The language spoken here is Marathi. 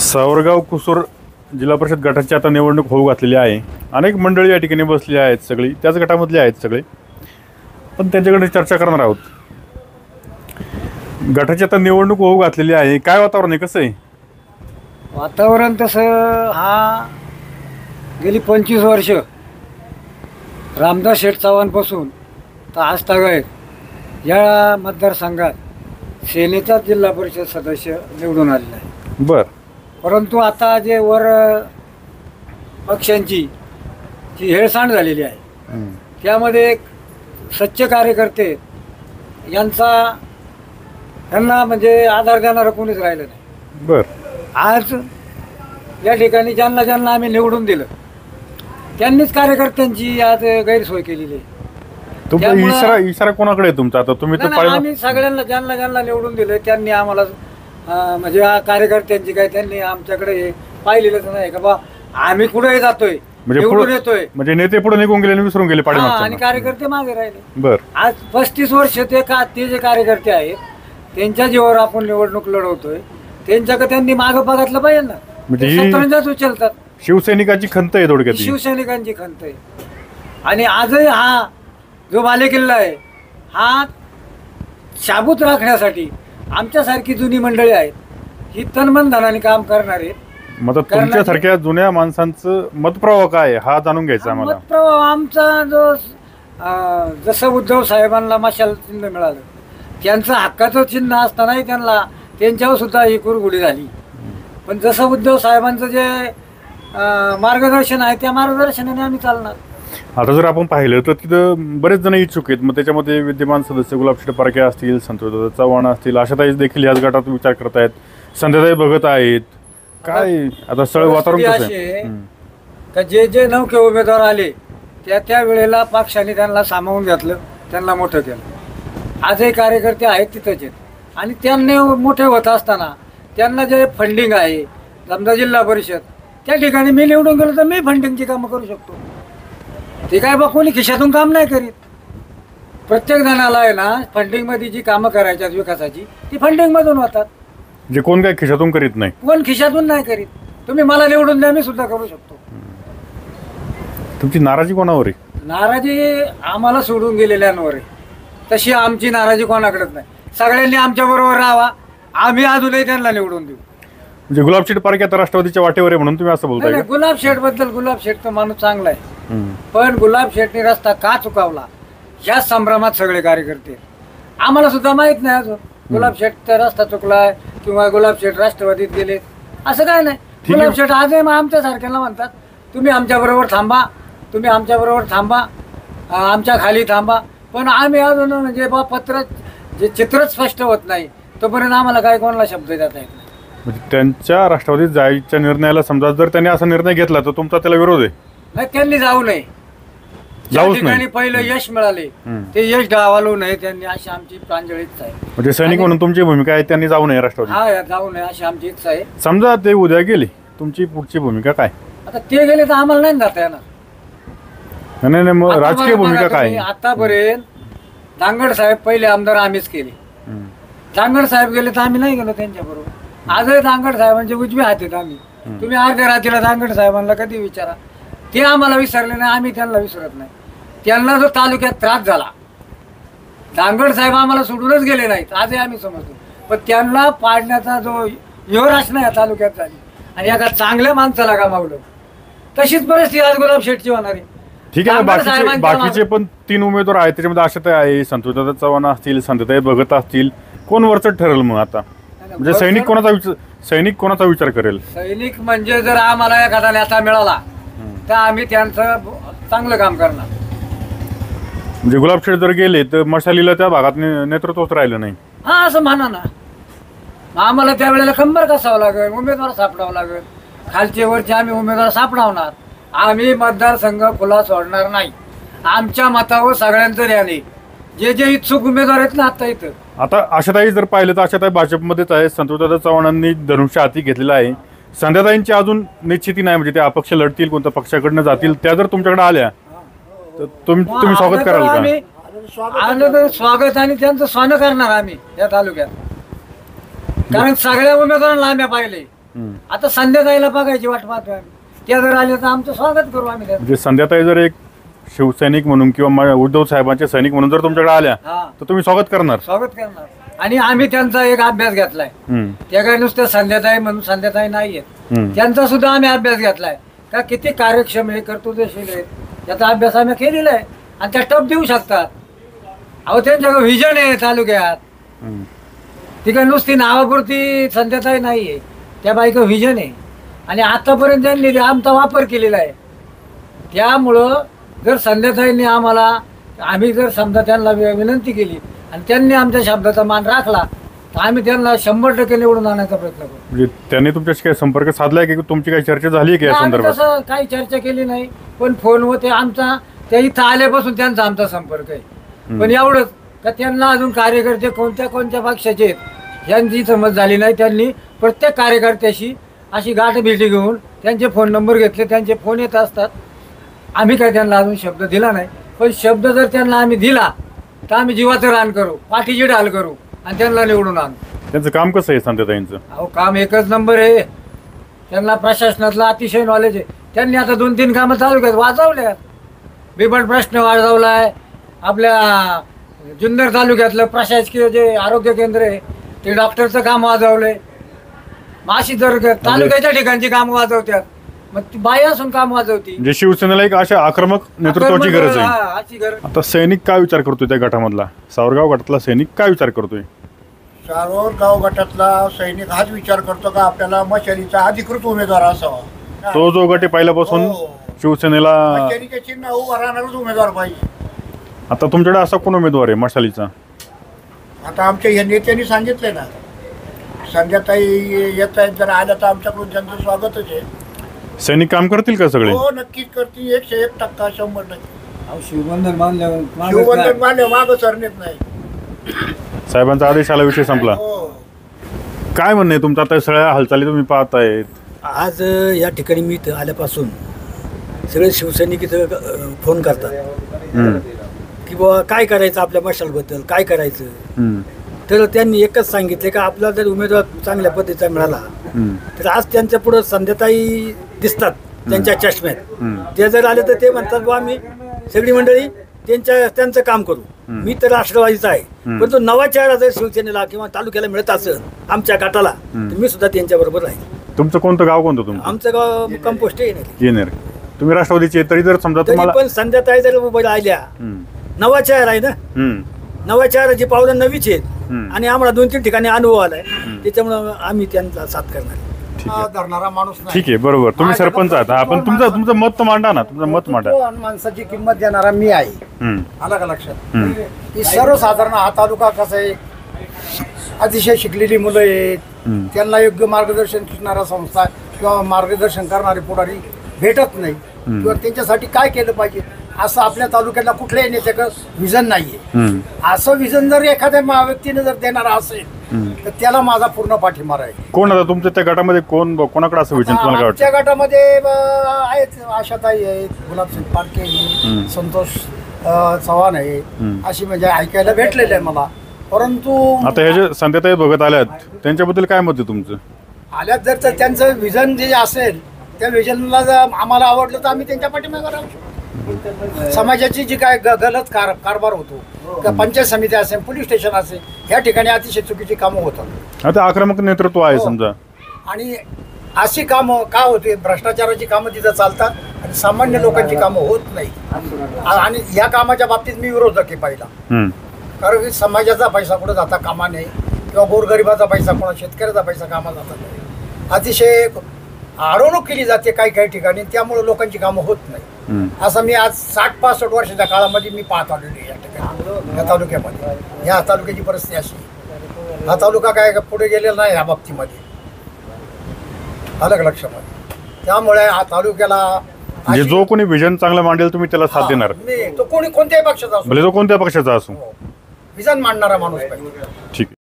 सावरगाव कुसूर जिल्हा परिषद गटाची आता निवडणूक होऊ घातलेली आहे. अनेक मंडळी या ठिकाणी बसली आहेत, सगळी त्याच गटामधली आहेत सगळे, पण त्यांच्याकडे चर्चा करणार आहोत. गटाची आता निवडणूक होऊ घातलेली आहे, काय वातावरण आहे, कसं आहे वातावरण? तसं हा गेली 25 वर्ष रामदास शेठ चव्हाणपासून तर आज तागायत या मतदारसंघात सेनेचा जिल्हा परिषद सदस्य निवडून आलेला आहे. बर, परंतु आता जे वर पक्षांची जी हेळसांड झालेली आहे त्यामध्ये एक सच्चे कार्यकर्ते यांना म्हणजे आधार देणारं कोणीच राहिलं नाही. बर, आज या ठिकाणी ज्यांना आम्ही निवडून दिलं त्यांनीच कार्यकर्त्यांची आज गैरसोय केलेली आहे. तुमचा इशारा कोणाकडे आहे तुमचा? आता तुम्ही तर आम्ही सगळ्यांना ज्यांना निवडून दिलं त्यांनी आम्हाला म्हणजे कार्यकर्त्यांची काय त्यांनी आमच्याकडे पाहिलेलंच नाही का बा आम्ही कुठे जातोय, निवडून येतोय, म्हणजे नेते पुढे निघून गेले आणि विसरून गेले आणि कार्यकर्ते मागे राहिले. बर, आज 35 वर्ष ते जे कार्यकर्ते आहेत त्यांच्या जीवावर आपण निवडणूक लढवतोय, त्यांच्याकडे त्यांनी मागं बघितलं पाहिजे ना. म्हणजे उचलतात. शिवसैनिकांची खंत आहे थोडक्यात, शिवसैनिकांची खंत आहे. आणि आजही हा जो बालेकिल्ला आहे हा शाबूत राखण्यासाठी आमच्यासारखी जुनी मंडळी आहेत, ही तनमन धनाने काम करणार आहेत. मग तुमच्यासारख्या जुन्या माणसांचं मतप्रवाह काय हा जाणून घ्यायचा आम्हाला. मतप्रवाह आमचा जो जसं उद्धव साहेबांना मशाल चिन्ह मिळालं, त्यांचं हक्काचं चिन्ह असतानाही त्यांच्यावर सुद्धा ही कुरघुडी झाली. पण जसं उद्धव साहेबांचं जे मार्गदर्शन आहे त्या मार्गदर्शनाने आम्ही चालणार. आता जर आपण पाहिलं तर तिथं बरेच जण इच्छुक आहेत. मग त्याच्यामध्ये विद्यमान सदस्य गुलाबशेठ परके असतील, संतोषदादा चव्हाण असतील, आशाताई देखील याच गटात विचार करत आहेत, संध्याताई बघत आहेत. काय आता सगळं वातावरण कसं आहे का जे नौके उमेदवार आले त्या वेळेला पक्षाने त्यांना सामावून घेतलं, त्यांना मोठं केलं. आजही कार्यकर्ते आहेत तिथंच आहेत आणि त्यांनी मोठे होत असताना त्यांना जे फंडिंग आहे समजा जिल्हा परिषद त्या ठिकाणी मी निवडून गेलो तर मी फंडिंगची कामं करू शकतो. ते काय बा कोणी खिशातून काम नाही करीत. प्रत्येक जणाला आहे ना फंडिंगमध्ये जी कामं करायची विकासाची ती फंडिंगमधून होतात. जे कोण काय खिशातून करीत नाही, कोण खिशातून नाही करीत. तुम्ही मला निवडून द्या, मी सुद्धा करू शकतो. तुमची नाराजी कोणावर आहे? नाराजी आम्हाला सोडून गेलेल्यांवर आहे. तशी आमची नाराजी कोणाकडेच नाही. सगळ्यांनी आमच्या बरोबर राहावा, आम्ही अजूनही त्यांना निवडून देऊ. म्हणजे गुलाबशेठ परके आता राष्ट्रवादीच्या वाटेवर आहे म्हणून तुम्ही असं बोलताय? गुलाबशेठ बद्दल गुलाबशेठ तर माणूस चांगला आहे, पण गुलाबशेठने रस्ता का चुकावला ह्या संभ्रमात सगळे कार्यकर्ते. आम्हाला सुद्धा माहित नाही अजून गुलाबशेठचा रस्ता चुकलाय किंवा गुलाबशेठ राष्ट्रवादीत गेले असं काय नाही. गुलाबशेठ आजही आमच्या सारख्यांना म्हणतात तुम्ही आमच्या बरोबर थांबा, तुम्ही आमच्या बरोबर थांबा, आमच्या खाली थांबा. पण आम्ही अजून म्हणजे बा पत्र जे चित्रच स्पष्ट होत नाही तोपर्यंत आम्हाला काय कोणाला शब्द देता येत नाही. म्हणजे त्यांच्या राष्ट्रवादीत जायच्या निर्णयाला समजा जर त्यांनी असा निर्णय घेतला तर तुमचा त्याला विरोध आहे? नाही, त्यांनी जाऊ नये. ज्या ठिकाणी पहिलं यश मिळाले ते यश डावालू नये त्यांनी, अशी आमची प्रांजळ इच्छा आहे. म्हणजे सैनिक म्हणून तुमची भूमिका आहे त्यांनी जाऊ नये राष्ट्रवादी? हा, जाऊ नये अशी आमची इच्छा आहे. समजा ते उद्या गेले, तुमची पुढची भूमिका काय? आता ते गेले तर आम्हाला नाही जाता येणार. नाही, मग राजकीय भूमिका काय? आतापर्यंत धांगड साहेब पहिले आमदार आम्हीच केले. धांगड साहेब गेले तर आम्ही नाही गेलो त्यांच्या बरोबर. आजही धांगड साहेबांचे उजवे हात आहेत आम्ही. तुम्ही अर्ध्या रात्रीला धांगड साहेबांना कधी विचारा, ते आम्हाला विसरले नाही, आम्ही त्यांना विसरत नाही. त्यांना जो तालुक्यात त्रास झाला, धांगड साहेब आम्हाला सोडूनच गेले नाहीत आजही आम्ही समजतो. पण त्यांना पाडण्याचा जो युवराशना या तालुक्यात झाली आणि एका चांगल्या माणसाला गमावलं, तशीच परिस्थिती आज गुलाबशेठची होणार आहे. ठीक आहे, बाकीचे पण 3 उमेदवार आहेत, त्याच्यामध्ये आशाताई आहे, संतोषदादा चव्हाण असतील, संध्याताई बघत असतील, कोण वरचं ठरेल मग आता? म्हणजे सैनिक कोणाचा विचार करेल? सैनिक म्हणजे जर आम्हाला एखादा नेता मिळाला तर आम्ही त्यांचं चांगलं काम करणार. म्हणजे गुलाबशेठ जर गेले तर मशालीला त्या भागात नेतृत्वच राहिलं नाही, हा असं म्हणा ना. आम्हाला त्यावेळेला कंबर कसावं लागेल, उमेदवार सापडावं लागेल, खालचे वरचे आम्ही उमेदवार सापडावणार. आम्ही मतदारसंघ खुला सोडणार नाही. आमच्या मतावर सगळ्यांचं ध्यान. जे इच्छुक उमेदवार आहेत ना आता इथं, आता आशाताई जर पाहिलं तर आशाताई भाजपमध्येच आहे, संतोषदादा चव्हाणांनी धनुष्य हाती घेतलेला आहे. संध्याताईंची अजून निश्चिती नाही, म्हणजे ते अपक्ष लढतील, कोणत्या पक्षाकडनं जातील. त्या जर तुमच्याकडे आल्या तर तुम्ही स्वागत कराल का? आलं तर स्वागत आणि त्यांचं स्वान करणार आम्ही या तालुक्यात. कारण सगळ्या उमेदवारांना आम्ही पाहिले आता संध्याकाळीला बघायची वाट पाहतोय आम्ही. त्या जर आले तर आमचं स्वागत करू आम्ही त्यांचं. म्हणजे संध्याताई जर एक शिवसैनिक म्हणून किंवा उद्धव साहेबांचे सैनिक म्हणून जर तुमच्याकडे आल्या हा तर तुम्ही स्वागत करणार. स्वागत करणार. आणि आम्ही त्यांचा एक अभ्यास घेतलाय. त्या काय नुसतं संध्याताई म्हणून संध्याताई नाहीयेत, त्यांचा सुद्धा आम्ही अभ्यास घेतलाय का किती कार्यक्षम आहे, कर्तृत्वशील आहेत, याचा अभ्यास आम्ही केलेला आहे. आणि त्या टप देऊ शकतात. अहो त्यांच्याकडे व्हिजन आहे तालुक्यात. ती काय नुसती नावापुरती संध्याताई नाहीये, त्या बाईक व्हिजन आहे. आणि आतापर्यंत त्यांनी आमचा वापर केलेला आहे. त्यामुळं जर संध्याताईंनी आम्हाला, आम्ही जर समजा त्यांना विनंती केली आणि त्यांनी आमच्या शब्दाचा मान राखला तर आम्ही त्यांना 100% निवडून आणायचा प्रयत्न करू. म्हणजे त्यांनी तुमच्याशी काही संपर्क साधलाय की तुमची काही चर्चा झाली आहे की या आम्ही संदर्भात? तसं काही चर्चा केली नाही, पण फोनवर ते आमचा, त्या इथं आल्यापासून त्यांचा आमचा संपर्क आहे. पण एवढंच का त्यांना अजून कार्यकर्ते कोणत्या कोणत्या पक्षाचे आहेत यांची समज झाली नाही. त्यांनी प्रत्येक कार्यकर्त्याशी अशी गाठ भेटी घेऊन त्यांचे फोन नंबर घेतले, त्यांचे फोन येत असतात. आम्ही काय त्यांना अजून शब्द दिला नाही, पण शब्द जर त्यांना आम्ही दिला तर आम्ही जीवाचं रान करू, पाठीची ढाल करू आणि त्यांना निवडून आणू. त्यांचं काम कसं आहे संध्याताईंचं? अहो काम एकच नंबर आहे. त्यांना प्रशासनातला अतिशय नॉलेज आहे. त्यांनी आता 2-3 कामं चालू केली, वाजवल्यात. बिबट प्रश्न वाजवलाय. आपल्या जुन्नर तालुक्यातलं प्रशासकीय जे आरोग्य केंद्र आहे ते डॉक्टरचं काम वाजवलंय. अशी जर तालुक्याच्या ठिकाणची काम वाजवतात, मग ती बाई असून काम वाजवती. म्हणजे शिवसेनेला एक अशा आक्रमक नेतृत्वाची गरज आहे. अशी गरज. आता सैनिक काय विचार करतोय त्या गटामधला, सावरगाव गटातला सैनिक काय विचार करतोय? सावरगाव गटातला सैनिक हाच विचार करतो का आपल्याला मशालीचा अधिकृत उमेदवार असावा. तो जो गट आहे पहिल्यापासून हो. शिवसेनेला. मशालीच्या चिन्ह उभा राहणारच उमेदवार पाहिजे. आता तुमच्याकडे असा कोण उमेदवार आहे मशालीचा? आता आमच्या या नेत्यांनी सांगितले ना, संध्याताई येत आहेत, जर आल्या तर आमच्याकडून त्यांचं स्वागतच आहे. सैनिक काम करतील का सगळे? हो नक्कीच करतील. 101% 100%. अहो शिवबंधन बांधल्यावर शिवबंधन मान्य मागं सरनेत नाही. साहेबांचा आदेश आला, विषय संपला. हो. काय म्हणणं आहे तुमचं? आता सगळ्या हालचाली तुम्ही पाहतायत. आज या ठिकाणी मी इथं आल्यापासून सगळे शिवसैनिक इथं फोन करतात की बाबा काय करायचं आपल्या मशालबद्दल, काय करायचं. तर त्यांनी एकच सांगितले का आपला जर उमेदवार चांगल्या पद्धतीचा मिळाला तर आज त्यांच्या पुढं संध्याताई दिसतात त्यांच्या चष्म्यात. ते जर आले तर ते म्हणतात बा आम्ही सगळी मंडळी त्यांचं काम करू. मी तर राष्ट्रवादीचा आहे, पण तो नवा चेहरा जर शिवसेनेला किंवा तालुक्याला मिळत असेल आमच्या गटाला तर मी सुद्धा त्यांच्या बरोबर राहील. तुमचं कोणतं गाव कोणतं तुमचं? आमचं गाव कंपोस्ट येणार. तुम्ही राष्ट्रवादीचे तरी जर समजा तरी तुम्हाला पण संध्याताई जर उभं राहिल्या, नवा चेहरा आहे ना, नवा चेहऱ्याची पावलं नवीच आहेत आणि आम्हाला 2-3 ठिकाणी अनुभव आलाय, त्याच्यामुळे आम्ही त्यांना साथ करणार. ठीक आहे, धरणारा माणूस नाही. ठीक आहे, बरोबर. तुम्ही सरपंच आहात. हा, पण तुमचं मत तर मांडा ना, तुमचं मत मांडा. तो माणसाची किंमत देणारा मी आहे. आला का लक्षात? की सर्वसाधारण हा तालुका कसा आहे, अतिशय शिकलेली मुलं आहेत, त्यांना योग्य मार्गदर्शन करणारा संस्था किंवा मार्गदर्शन करणारे पुढारी भेटत नाही, किंवा त्यांच्यासाठी काय केलं पाहिजे असं आपल्या तालुक्याला कुठल्याही नेत्याचं विजन नाहीये. असं विजन जर एखाद्या व्यक्तीने जर देणारा असेल तर त्याला माझा पूर्ण पाठिंबा आहे. कोण आता तुमच्या त्या गटामध्ये कोणाकडे असं विचार तुम्हाला काय आमच्या वाटतं? गटामध्ये आहेत, आशाताई आहेत, गुलाबसिंग पारखे आहेत, संतोष चव्हाण आहे, अशी म्हणजे ऐकायला भेटलेलं आहे मला. परंतु आता हे जे संध्याताई बघत आल्यात त्यांच्याबद्दल काय मत आहे तुमचं? आल्यात जर तर त्यांचं विजन जे असेल त्या विजनला जर आम्हाला आवडलं तर आम्ही त्यांच्या पाठीमागे राहू शकतो. समाजाची जी काय गलत कारभार होतो, पंचायत समिती असेल, पोलीस स्टेशन असेल, ह्या ठिकाणी अतिशय चुकीची कामं होतात. आता आक्रमक नेतृत्व आहे समजा, आणि अशी कामं का होते, भ्रष्टाचाराची कामं तिथं चालतात आणि सामान्य लोकांची कामं होत नाही. आणि या कामाच्या बाबतीत मी विरोधक आहे पहिला. कारण की समाजाचा पैसा कुठं जाता कामा नाही, किंवा गोरगरिबाचा पैसा, कोणा शेतकऱ्याचा पैसा कामा जाता नाही. अतिशय अडवणूक केली जाते काही काही ठिकाणी, त्यामुळे लोकांची कामं होत नाही. असं मी आज 60-65 वर्षाच्या काळामध्ये मी पाहत आलेलो आहे या ठिकाणी, या तालुक्यामध्ये. ह्या तालुक्याची परिस्थिती अशी, हा तालुका काय पुढे गेलेला नाही ह्या बाबतीमध्ये, अलग लक्षामध्ये. त्यामुळे हा तालुक्याला म्हणजे जो कोणी विजन चांगलं मांडेल तुम्ही त्याला साथ देणार, तो कोणी कोणत्याही पक्षाचा असो, भले तो कोणत्या पक्षाचा असो, विजन मांडणारा माणूस पाहिजे. ठीक आहे.